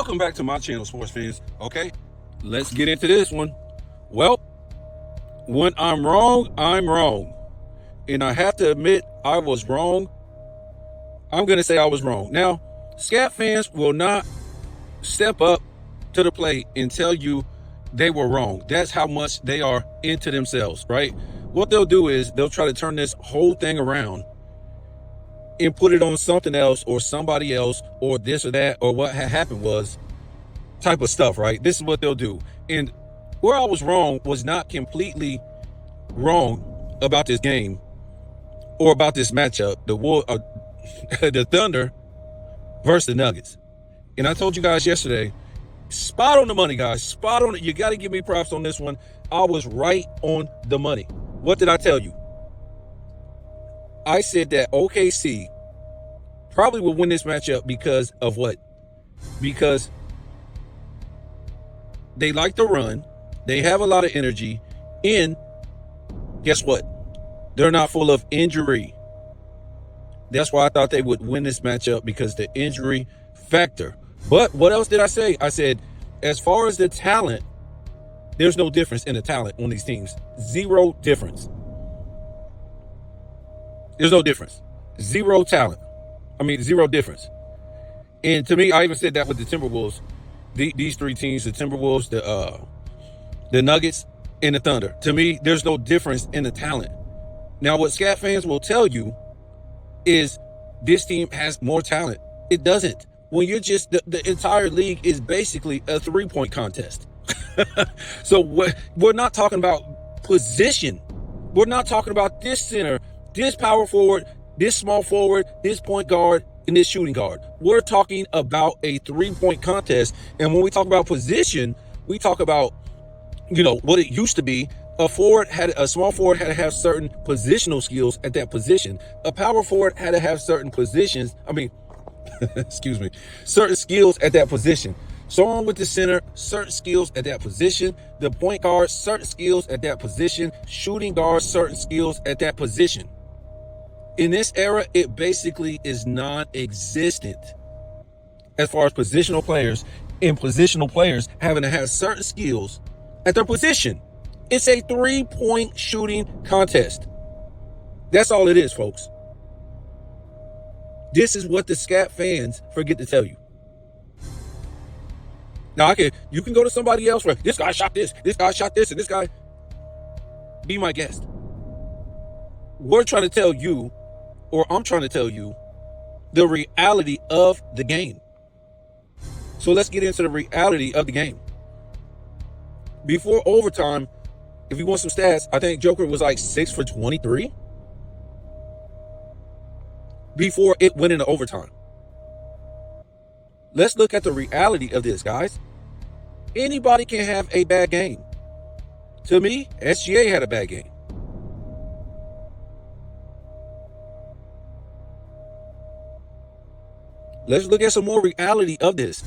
Welcome back to my channel, sports fans. Okay, let's get into this one. Well, when I'm wrong, I'm wrong. And I have to admit I was wrong. I'm going to say I was wrong. Now, Scat fans will not step up to the plate and tell you they were wrong. That's how much they are into themselves, right? What they'll do is they'll try to turn this whole thing around and put it on something else or somebody else or this or that or what had happened was type of stuff, right? This is what they'll do. And where I was wrong was not completely wrong about this game or about this matchup, the Thunder versus the Nuggets. And I told you guys yesterday, spot on the money, guys. Spot on it. You got to give me props on this one. I was right on the money. What did I tell you? I said that OKC probably will win this matchup because of what? Because they like to run. They have a lot of energy. And guess what? They're not full of injury. That's why I thought they would win this matchup, because the injury factor. But what else did I say? I said, as far as the talent, there's no difference in the talent on these teams. Zero difference. There's no difference. Zero talent. Zero difference. And to me, I even said that with the Timberwolves. These three teams, the Timberwolves, the Nuggets, and the Thunder. To me, there's no difference in the talent. Now, what Scat fans will tell you is this team has more talent. It doesn't. When you're just, the entire league is basically a three-point contest. So we're not talking about position. We're not talking about this center, this power forward, this small forward, this point guard, and this shooting guard. We're talking about a three-point contest. And when we talk about position, we talk about, what it used to be. A small forward had to have certain positional skills at that position. A power forward had to have certain certain skills at that position. So on with the center, certain skills at that position. The point guard, certain skills at that position. Shooting guard, certain skills at that position. In this era, it basically is non-existent as far as positional players and positional players having to have certain skills at their position. It's a three-point shooting contest. That's all it is, folks. This is what the Scat fans forget to tell you. Now, you can go to somebody else where this guy shot this, and this guy. Be my guest. We're trying to tell you, or I'm trying to tell you, the reality of the game. So let's get into the reality of the game. Before overtime, if you want some stats, I think Joker was like 6 for 23 before it went into overtime. Let's look at the reality of this, guys. Anybody can have a bad game. To me, SGA had a bad game. Let's look at some more reality of this.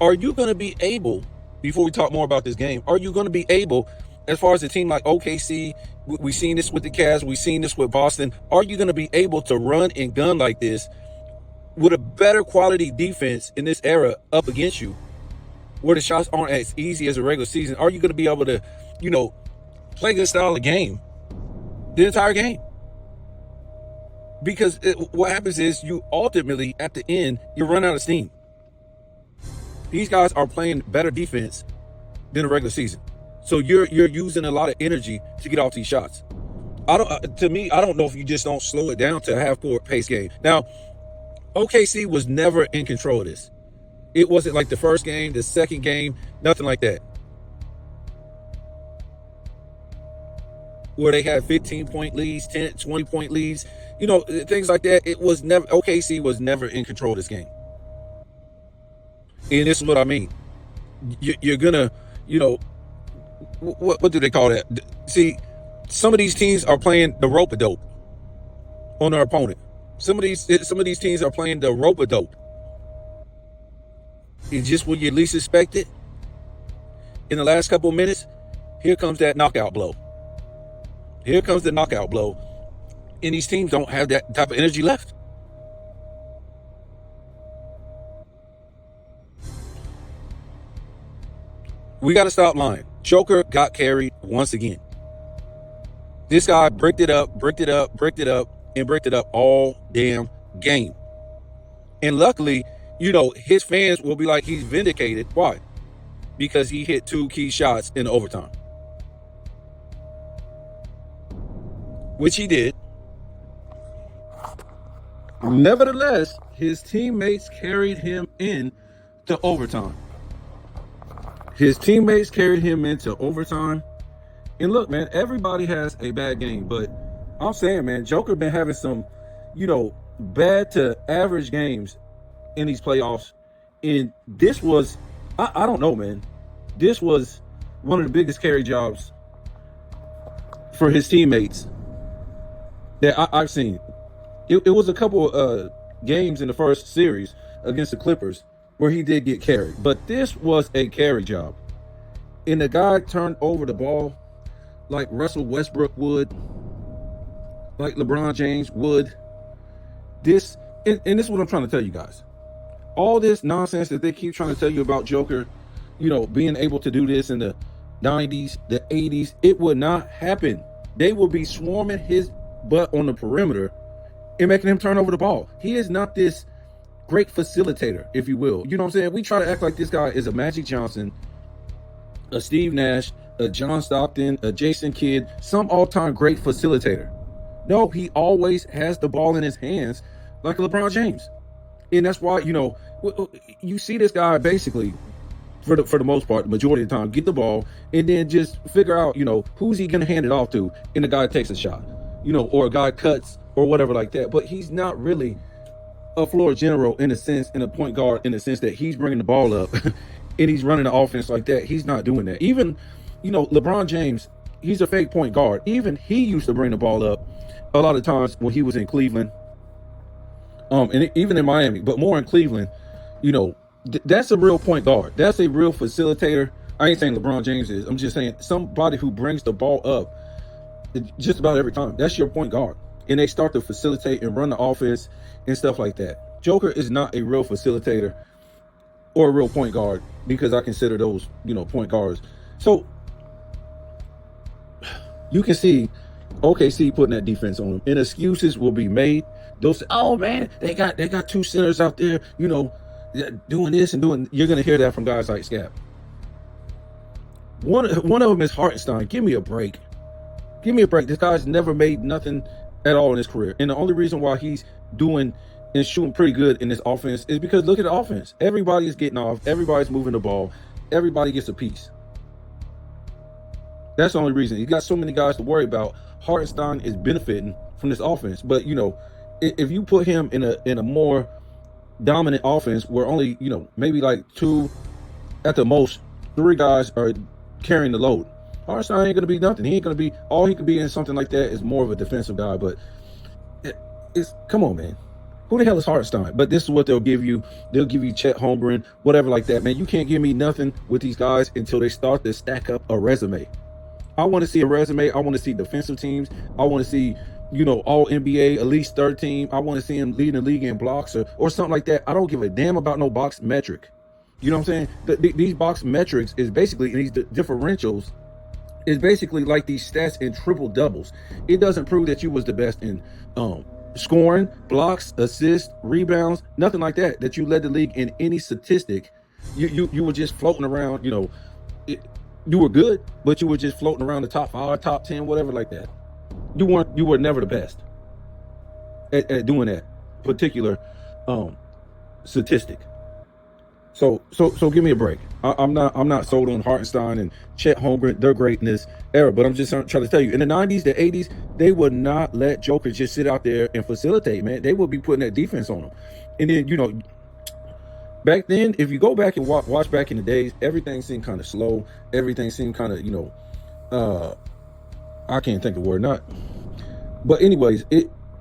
Are you going to be able, before we talk more about this game, are you going to be able, as far as a team like OKC, we've seen this with the Cavs, we've seen this with Boston, are you going to be able to run and gun like this with a better quality defense in this era up against you, where the shots aren't as easy as a regular season? Are you going to be able to, play this style of game the entire game? Because what happens is you ultimately, at the end, you run out of steam. These guys are playing better defense than the regular season. So you're using a lot of energy to get off these shots. I don't know if you just don't slow it down to a half-court pace game. Now, OKC was never in control of this. It wasn't like the first game, the second game, nothing like that, where they had 15-point leads, 10, 20-point leads, things like that. OKC was never in control of this game. And this is what I mean. You're gonna, what do they call that? See, some of these teams are playing the rope-a-dope on their opponent. Some of these teams are playing the rope-a-dope. It's just when you least expect it. In the last couple of minutes, here comes that knockout blow. Here comes the knockout blow. And these teams don't have that type of energy left. We got to stop lying. Joker got carried once again. This guy bricked it up, and bricked it up all damn game. And luckily, his fans will be like, he's vindicated. Why? Because he hit 2 key shots in overtime. Which he did. Nevertheless, his teammates carried him in to overtime. And look, man, everybody has a bad game, but I'm saying, man, Joker been having some, bad to average games in these playoffs. And this was, I don't know, man. This was one of the biggest carry jobs for his teammates that I've seen. It was a couple games in the first series against the Clippers where he did get carried, but this was a carry job. And the guy turned over the ball like Russell Westbrook would, like LeBron James would. This is what I'm trying to tell you guys. All this nonsense that they keep trying to tell you about Joker, being able to do this in the 90s, the 80s, it would not happen. They will be swarming his butt on the perimeter and making him turn over the ball. He is not this great facilitator, if you will. You know what I'm saying? We try to act like this guy is a Magic Johnson, a Steve Nash, a John Stockton, a Jason Kidd, some all-time great facilitator. No, he always has the ball in his hands like LeBron James. And that's why, you see this guy basically, for the most part, the majority of the time, get the ball and then just figure out, who's he going to hand it off to, and the guy takes a shot, or a guy cuts or whatever like that. But he's not really a floor general in a sense, in a point guard, in the sense that he's bringing the ball up and he's running the offense like that. He's not doing that. Even, LeBron James, he's a fake point guard. Even he used to bring the ball up a lot of times when he was in Cleveland, and even in Miami, but more in Cleveland. That's a real point guard. That's a real facilitator. I ain't saying LeBron James is. I'm just saying somebody who brings the ball up just about every time. That's your point guard. And they start to facilitate and run the offense and stuff like that. Joker is not a real facilitator or a real point guard, because I consider those, point guards. So you can see OKC putting that defense on him, and excuses will be made. They'll say, "Oh man, they got 2 centers out there, doing this and doing." You're gonna hear that from guys like Scap. One of them is Hartenstein. Give me a break. This guy's never made nothing at all in his career, and the only reason why he's doing and shooting pretty good in this offense is because look at the offense. Everybody is getting off. Everybody's moving the ball. Everybody gets a piece. That's the only reason. You got so many guys to worry about. Hartenstein is benefiting from this offense, but if you put him in a more dominant offense where only maybe like 2, at the most 3 guys are carrying the load, Hartenstein ain't gonna be nothing. He ain't gonna be. All he could be in something like that is more of a defensive guy. But it's come on, man. Who the hell is Hartenstein? But this is what they'll give you. They'll give you Chet Holmgren, whatever like that, man. You can't give me nothing with these guys until they start to stack up a resume. I want to see a resume. I want to see defensive teams. I want to see, all NBA, at least 3rd team. I want to see him leading the league in blocks or something like that. I don't give a damn about no box metric. You know what I'm saying? These box metrics is basically, these differentials is basically like these stats in triple doubles. It doesn't prove that you was the best in scoring, blocks, assists, rebounds, nothing like that. That you led the league in any statistic. You were just floating around. You were good, but you were just floating around the top 5, top 10, whatever like that. You were never the best at doing that particular statistic. So give me a break. I'm not sold on Hartenstein and Chet Holmgren. They're great in this era, but I'm just trying to tell you, in the 90s, the 80s, they would not let Joker just sit out there and facilitate, man. They would be putting that defense on him. And then, back then, if you go back and watch back in the days, everything seemed kind of slow. Everything seemed kind of, I can't think of the word, but anyways,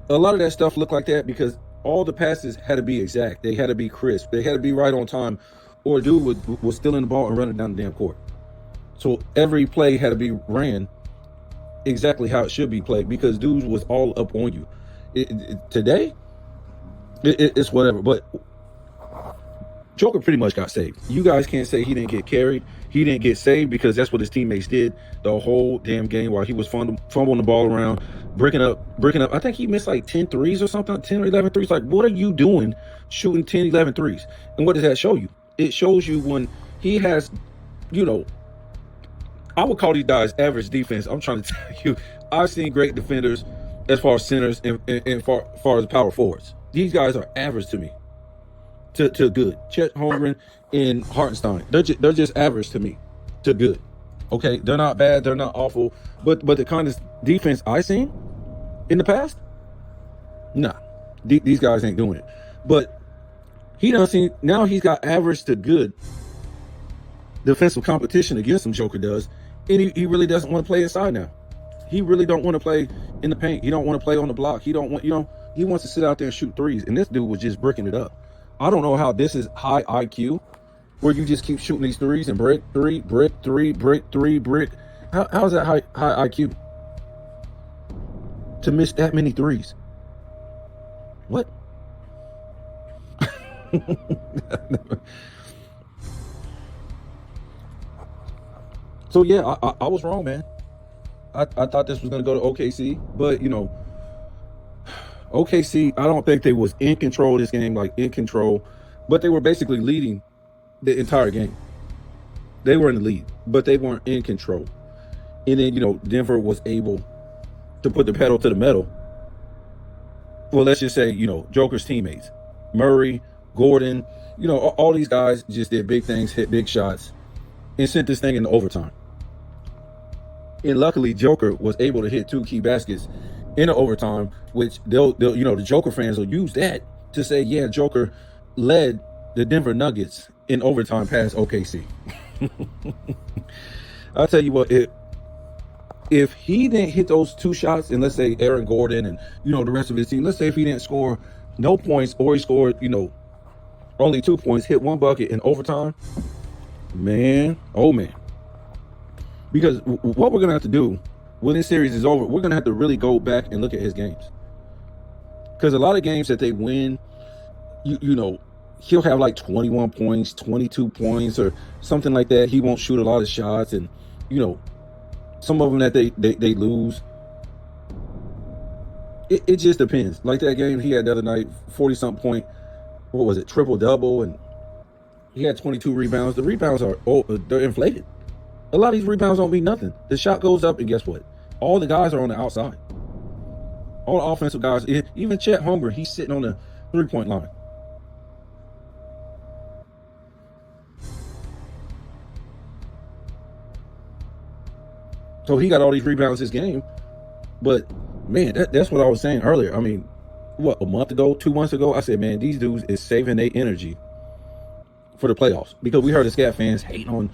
a lot of that stuff looked like that because all the passes had to be exact. They had to be crisp. They had to be right on time, or a dude was stealing the ball and running down the damn court. So every play had to be ran exactly how it should be played because dudes was all up on you. Today, it's whatever. But Joker pretty much got saved. You guys can't say he didn't get carried. He didn't get saved because that's what his teammates did the whole damn game while he was fumbling the ball around, breaking up. I think he missed like 10 threes or something, 10 or 11 threes. Like, what are you doing shooting 10, 11 threes? And what does that show you? It shows you when he has, I would call these guys average defense. I'm trying to tell you, I've seen great defenders as far as centers and far as power forwards. These guys are average to me. To good. Chet Holmgren and Hartenstein, they're just average to me, to good. Okay, they're not bad, they're not awful, but the kind of defense I seen in the past, nah, these guys ain't doing it. But he done seen, now he's got average to good defensive competition against him. Joker does, and he really doesn't want to play inside now. He really don't want to play in the paint. He don't want to play on the block. He don't want, he wants to sit out there and shoot threes. And this dude was just bricking it up. I don't know how this is high IQ, where you just keep shooting these threes and brick, three, brick, three, brick, three, brick. How is that high IQ? To miss that many threes? What? So yeah, I was wrong, man. I thought this was going to go to OKC, but OKC, I don't think they was in control of this game, like in control, but they were basically leading the entire game. They were in the lead, but they weren't in control. And then, Denver was able to put the pedal to the metal. Well, let's just say, Joker's teammates, Murray, Gordon, all these guys just did big things, hit big shots, and sent this thing into overtime. And luckily, Joker was able to hit 2 key baskets in the overtime, which they'll the Joker fans will use that to say, yeah, Joker led the Denver Nuggets in overtime past OKC. I'll tell you what, if he didn't hit those 2 shots, and let's say Aaron Gordon and the rest of his team, let's say if he didn't score no points, or he scored only 2 points, hit 1 bucket in overtime, man, oh man. Because what we're gonna have to do when this series is over, we're gonna have to really go back and look at his games. Because a lot of games that they win, he'll have like 21 points, 22 points, or something like that. He won't shoot a lot of shots, and some of them that they lose. It just depends. Like that game he had the other night, 40-something point, what was it, triple-double, and he had 22 rebounds. The rebounds they're inflated. A lot of these rebounds don't mean nothing. The shot goes up, and guess what? All the guys are on the outside. All the offensive guys, even Chet Holmgren, he's sitting on the 3-point line. So he got all these rebounds this game. But, man, that's what I was saying earlier. I mean, what, a month ago, 2 months ago, I said, man, these dudes is saving their energy for the playoffs. Because we heard the Scat fans hating on,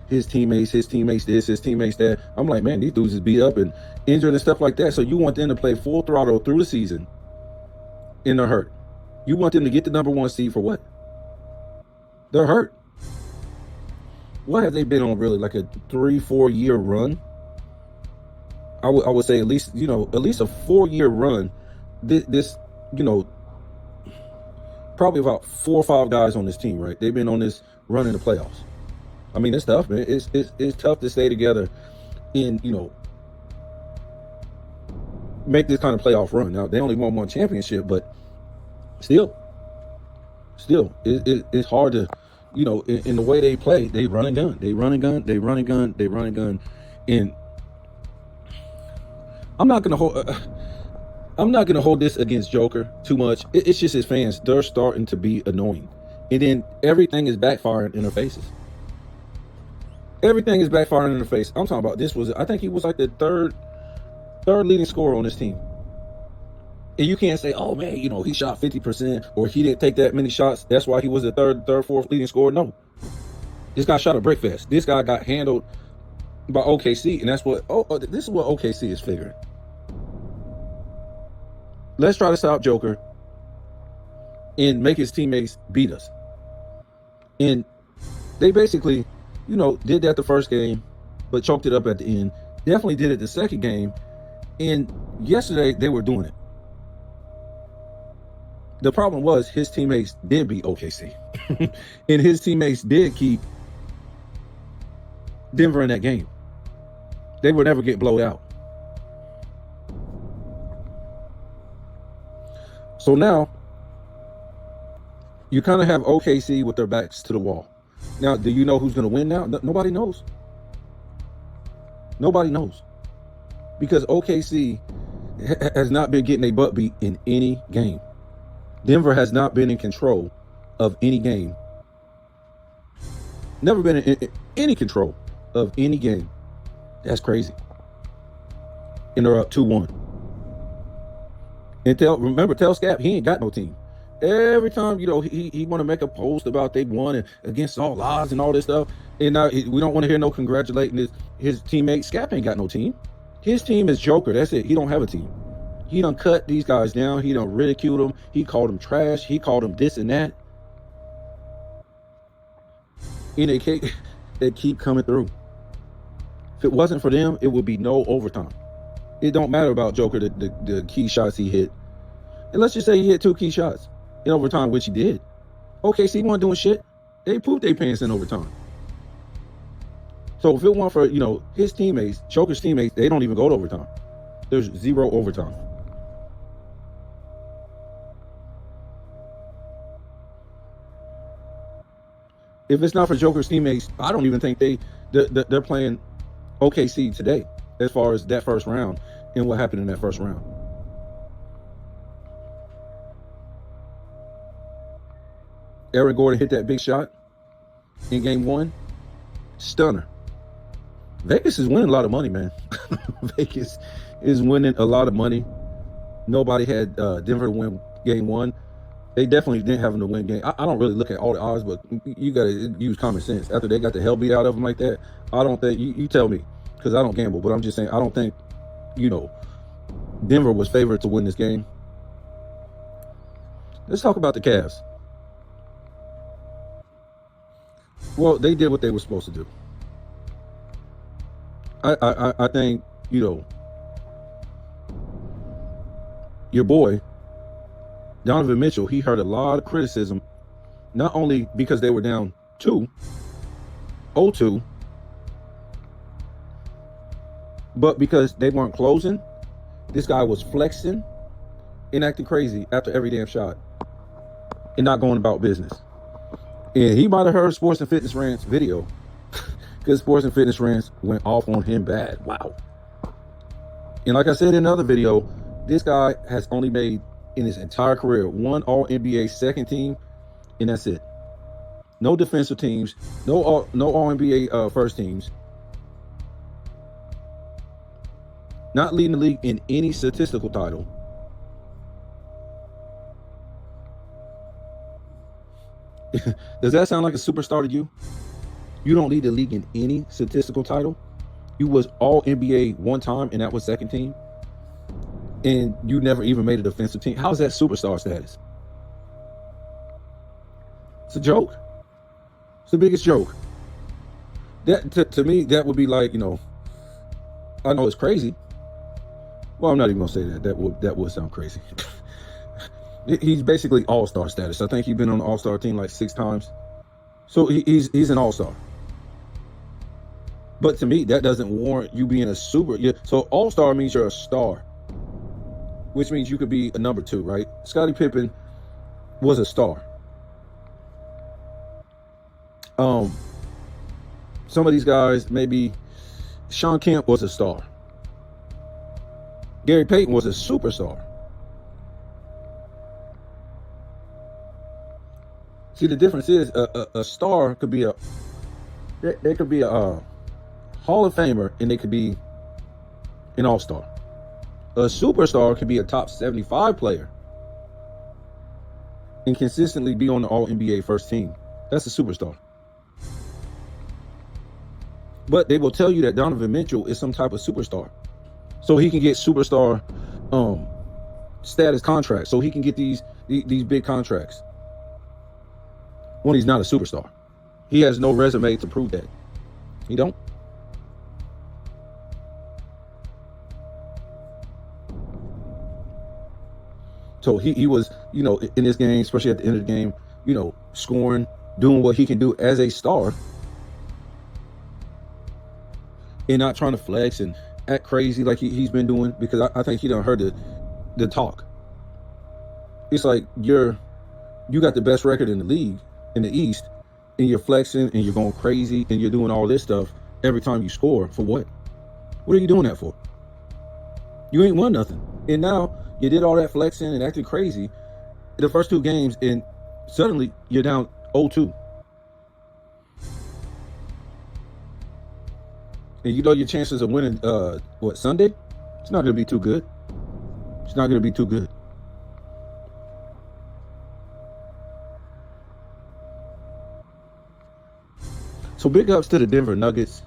his teammates this, his teammates that. I'm like, man, these dudes is beat up and injured and stuff like that. So you want them to play full throttle through the season and they're hurt. You want them to get the number 1 seed for what? They're hurt. What have they been on, really? Like a 3-4 year run? I would say at least a 4-year run. This probably about 4 or 5 guys on this team, right? They've been on this run in the playoffs. I mean, it's tough, man. It's tough to stay together and make this kind of playoff run. Now they only won 1 championship, but still, it's hard to, in the way they play, they run and gun, and I'm not gonna hold this against Joker too much. It's just his fans. They're starting to be annoying. And then everything is backfiring in their faces. Everything is backfiring in their face. I'm talking about I think he was like the third leading scorer on this team. And you can't say, oh man, he shot 50% or he didn't take that many shots. That's why he was the third, fourth leading scorer. No. This guy shot a brick fest. This guy got handled by OKC, and that's what this is what OKC is figuring. Let's try to stop Joker and make his teammates beat us. And they basically, did that the first game, but choked it up at the end. Definitely did it the second game. And yesterday they were doing it. the problem was his teammates did beat OKC. And his teammates did keep Denver in that game. They would never get blowed out. So now, you kind of have OKC with their backs to the wall. Now, do you know who's going to win now? Nobody knows. Nobody knows. Because OKC has not been getting a butt beat in any game. Denver has not been in control of any game. Never been in any control of any game. That's crazy. And they're up 2-1. And tell Scap he ain't got no team. Every time, you know, he want to make a post about they won and against all odds and all this stuff. And we don't want to hear no congratulating his teammate. Scap ain't got no team. His team is Joker. That's it. He don't have a team. He done cut these guys down. He done ridiculed them. He called them trash. He called them this and that. And they keep coming through. If it wasn't for them, it would be no overtime. It don't matter about Joker, the key shots he hit. And let's just say he hit 2 key shots in overtime, which he did. OKC wasn't doing shit. They pooped their pants in overtime. So if it weren't for, you know, his teammates, Joker's teammates, they don't even go to overtime. There's 0 overtime. If it's not for Joker's teammates, I don't even think they're playing OKC today as far as that first round and what happened in that first round. Aaron Gordon hit that big shot in game 1. Stunner. Vegas is winning a lot of money, man. Vegas is winning a lot of money. Nobody had Denver to win game 1. They definitely didn't have them to win game. I don't really look at all the odds, but you got to use common sense. After they got the hell beat out of them like that, I don't think, you tell me, because I don't gamble, but I'm just saying, I don't think, you know, Denver was favored to win this game. Let's talk about the Cavs. Well, they did what they were supposed to do. I think, you know, your boy, Donovan Mitchell, he heard a lot of criticism, not only because they were down 0-2, but because they weren't closing. This guy was flexing and acting crazy after every damn shot and not going about business. And he might have heard Sports and Fitness Rant's video, because Sports and Fitness Rants went off on him bad. Wow. And like I said in another video, this guy has only made in his entire career 1 All-NBA second team, and that's it. No defensive teams, no All-NBA first teams. Not leading the league in any statistical title. Does that sound like a superstar to you? You don't lead the league in any statistical title. You was All-NBA 1 time, and that was second team. And you never even made a defensive team. How is that superstar status? It's a joke. It's the biggest joke. That to me, that would be like, you know, I know it's crazy. Well, I'm not even gonna say that. That would sound crazy. He's basically all-star status. I think he's been on the all-star team like 6 times. So he's an all-star. But to me, that doesn't warrant you being a super. So all-star means you're a star, which means you could be a number 2, right? Scottie Pippen was a star. Some of these guys, maybe Sean Kemp was a star. Gary Payton was a superstar. See, the difference is a star could be they could be a Hall of Famer, and they could be an all-star. A superstar could be a top 75 player and consistently be on the All-NBA first team. That's a superstar. But they will tell you that Donovan Mitchell is some type of superstar, so he can get superstar status contracts, so he can get these big contracts when he's not a superstar. He has no resume to prove that. He don't. So he was, in this game, especially at the end of the game, scoring, doing what he can do as a star, and not trying to flex and act crazy like he's been doing, because I think he done heard the talk. It's like you got the best record in the league in the East, and you're flexing and you're going crazy and you're doing all this stuff every time you score. For what? What are you doing that for? You ain't won nothing. And now you did all that flexing and acting crazy the first 2 games, and suddenly you're down 0-2. And your chances of winning, Sunday? It's not going to be too good. It's not going to be too good. So big ups to the Denver Nuggets.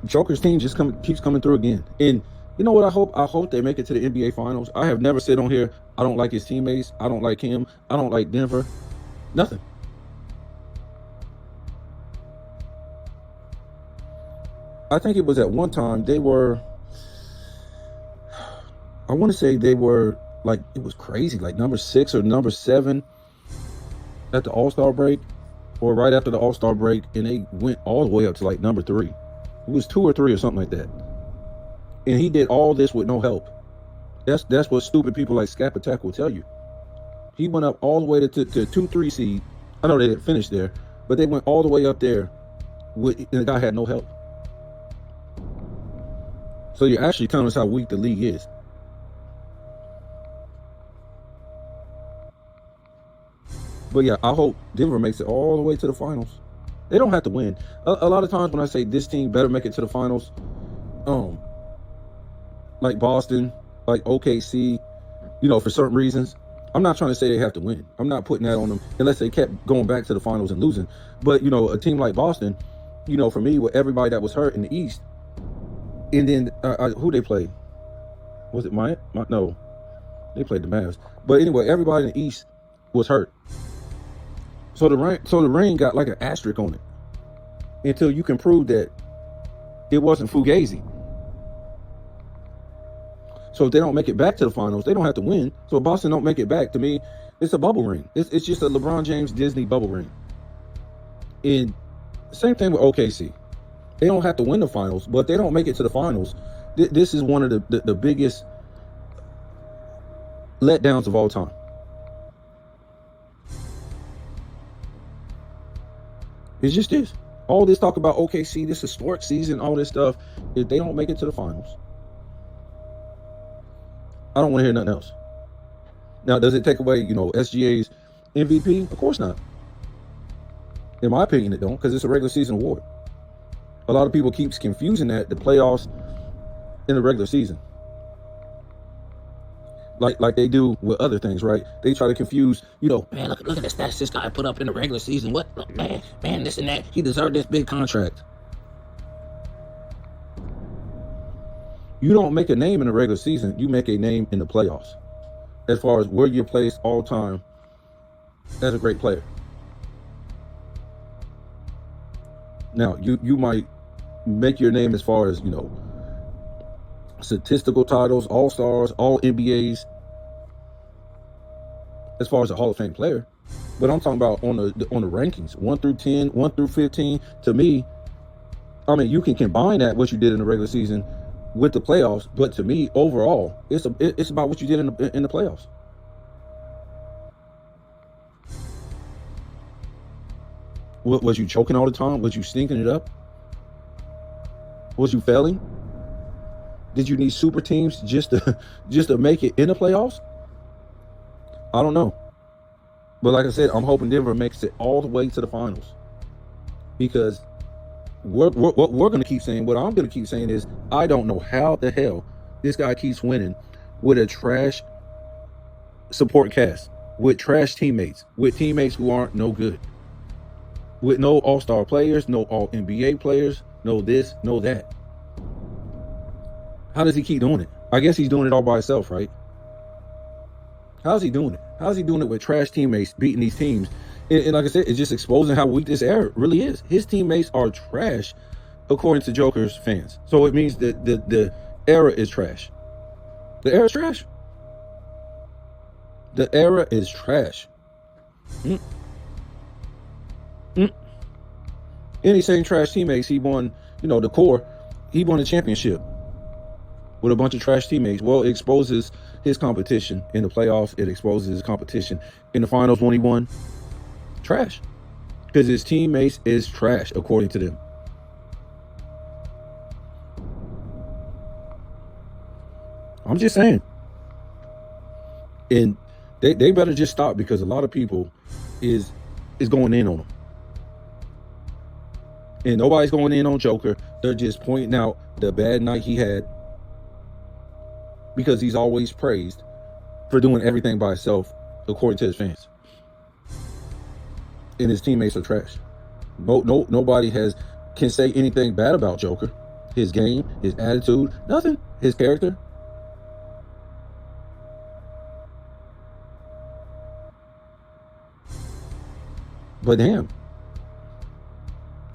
Joker's team just keeps coming through again. And you know what I hope? I hope they make it to the NBA Finals. I have never said on here, I don't like his teammates. I don't like him. I don't like Denver. Nothing. I think it was at one time I want to say they were like, it was crazy, like number 6 or number 7 at the All-Star break, or right after the All-Star break, and they went all the way up to like number 3. It was 2 or 3 or something like that. And he did all this with no help. That's what stupid people like Scap Attack will tell you. He went up all the way to 2-3 seed. I know they didn't finish there, but they went all the way up there and the guy had no help. So you're actually telling us how weak the league is. But yeah, I hope Denver makes it all the way to the finals. They don't have to win. A lot of times when I say this team better make it to the finals, like Boston, like OKC, for certain reasons, I'm not trying to say they have to win. I'm not putting that on them unless they kept going back to the finals and losing. But, a team like Boston, for me, with everybody that was hurt in the East, and then who they played? Was it Miami? No, they played the Mavs. But anyway, everybody in the East was hurt. So the rain got like an asterisk on it until you can prove that it wasn't Fugazi. So if they don't make it back to the finals, they don't have to win. So if Boston don't make it back, to me, it's a bubble ring. It's just a LeBron James Disney bubble ring. And same thing with OKC. They don't have to win the finals, but if they don't make it to the finals, this is one of the biggest letdowns of all time. It just is. All this talk about OKC, this historic season, all this stuff, if they don't make it to the finals, I don't want to hear nothing else. Now, does it take away, SGA's MVP? Of course not. In my opinion, it don't, because it's a regular season award. A lot of people keeps confusing the playoffs in the regular season. Like they do with other things, right? They try to confuse, man, look at the stats this guy put up in the regular season. What? Look, man, this and that. He deserved this big contract. You don't make a name in the regular season. You make a name in the playoffs. As far as where you're placed all time as a great player. Now, you might make your name as far as, statistical titles, all-stars, all NBAs, as far as a Hall of Fame player. But I'm talking about on the rankings, 1 through 10, 1 through 15. To me, I mean, you can combine that, what you did in the regular season, with the playoffs. But to me, overall, it's about what you did in the playoffs. Was you choking all the time? Was you stinking it up? Was you failing? Did you need super teams just to make it in the playoffs? I don't know. But like I said, I'm hoping Denver makes it all the way to the finals. Because what we're going to keep saying, what I'm going to keep saying is, I don't know how the hell this guy keeps winning with a trash support cast, with trash teammates, with teammates who aren't no good, with no all-star players, no all-NBA players, no this, no that. How does he keep doing it? I guess he's doing it all by himself, right? How's he doing it? How's he doing it with trash teammates beating these teams? And like I said, it's just exposing how weak this era really is. His teammates are trash, according to Joker's fans. So it means that the era is trash. The era is trash. The era is trash. Mm. Mm. Any same trash teammates, he won, the core, he won a championship with a bunch of trash teammates. Well, it exposes his competition in the playoffs. It exposes his competition in the finals when he won. Trash. Because his teammates is trash, according to them. I'm just saying. And they better just stop, because a lot of people is going in on them. And nobody's going in on Joker. They're just pointing out the bad night he had, because he's always praised for doing everything by himself, according to his fans. And his teammates are trash. Nobody can say anything bad about Joker. His game, his attitude, nothing. His character. But damn,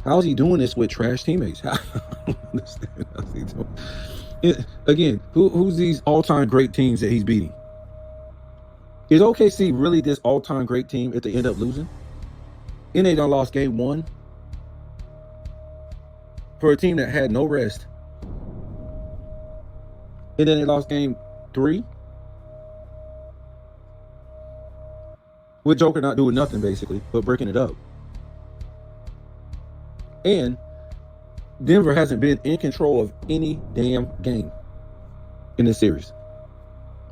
how's he doing this with trash teammates? I don't understand. How's he doing it? Again, who's these all-time great teams that he's beating? Is OKC really this all-time great team if they end up losing? And they done lost game 1 for a team that had no rest. And then they lost game 3 with Joker not doing nothing, basically, but breaking it up. And Denver hasn't been in control of any damn game in this series.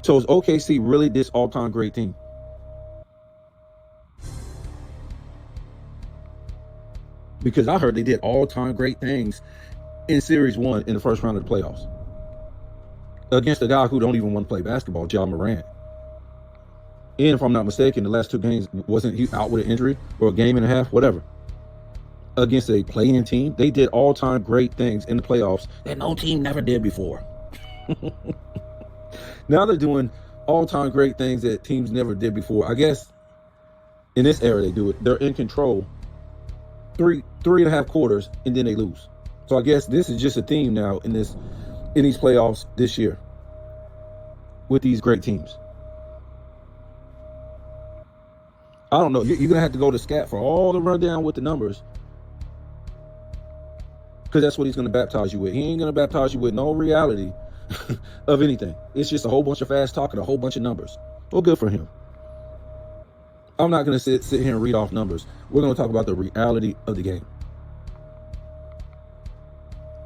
So is OKC really this all-time great team? Because I heard they did all-time great things in Series 1 in the first round of the playoffs against a guy who don't even want to play basketball, Ja Morant. And if I'm not mistaken, the last 2 games, wasn't he out with an injury or a game and a half, whatever. Against a playing team, they did all-time great things in the playoffs that no team never did before. Now they're doing all-time great things that teams never did before. I guess in this era they do it. They're in control three and a half quarters, and then they lose. So I guess this is just a theme now in these playoffs this year with these great teams. I don't know. You're going to have to go to Scat for all the rundown with the numbers, because that's what he's going to baptize you with. He ain't going to baptize you with no reality of anything. It's just a whole bunch of fast talk and a whole bunch of numbers. Well, good for him. I'm not going to sit here and read off numbers. We're going to talk about the reality of the game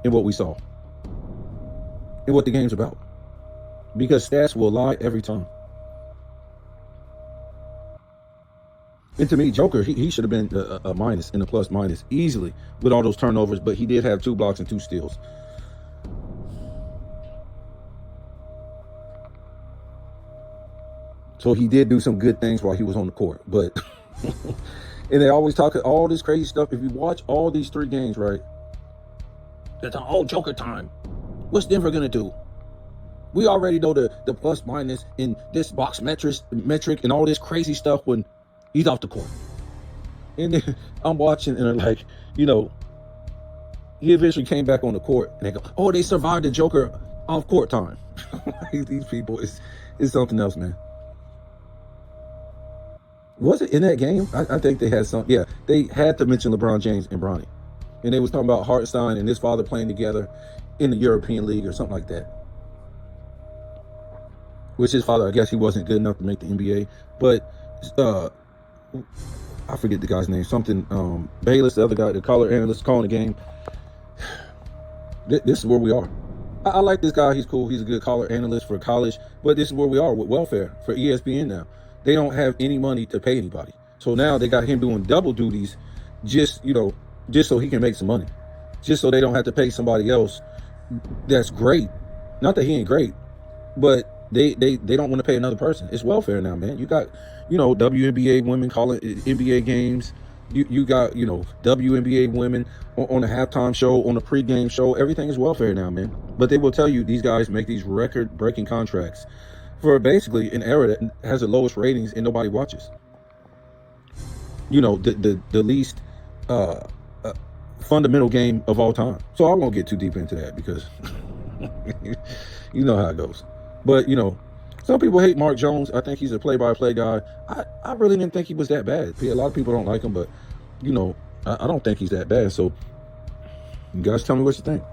and what we saw and what the game's about, because stats will lie every time. And to me, Joker, he should have been a minus in the plus minus easily with all those turnovers, but he did have 2 blocks and 2 steals. So he did do some good things while he was on the court. But and they always talk all this crazy stuff. If you watch all these 3 games, right, it's all Joker time. What's Denver gonna do? We already know the plus minus in this box metric and all this crazy stuff when he's off the court. And then I'm watching and they're like, he eventually came back on the court and they go, oh, they survived the Joker off court time. These people is something else, man. Was it in that game? I think they had some. Yeah, they had to mention LeBron James and Bronny. And they was talking about Hartenstein and his father playing together in the European League or something like that. Which his father, I guess he wasn't good enough to make the NBA. But I forget the guy's name. Something, Bayless, the other guy, the color analyst calling the game. This is where we are. I like this guy. He's cool. He's a good color analyst for college. But this is where we are with welfare for ESPN now. They don't have any money to pay anybody. So now they got him doing double duties just so he can make some money. Just so they don't have to pay somebody else that's great. Not that he ain't great, but they don't want to pay another person. It's welfare now, man. You got, WNBA women calling NBA games. You got, WNBA women on a halftime show, on a pregame show. Everything is welfare now, man. But they will tell you these guys make these record-breaking contracts for basically an era that has the lowest ratings and nobody watches. The least fundamental game of all time. So I won't get too deep into that because You know how it goes. But, some people hate Mark Jones. I think he's a play-by-play guy. I really didn't think he was that bad. A lot of people don't like him, but, I don't think he's that bad. So, you guys tell me what you think.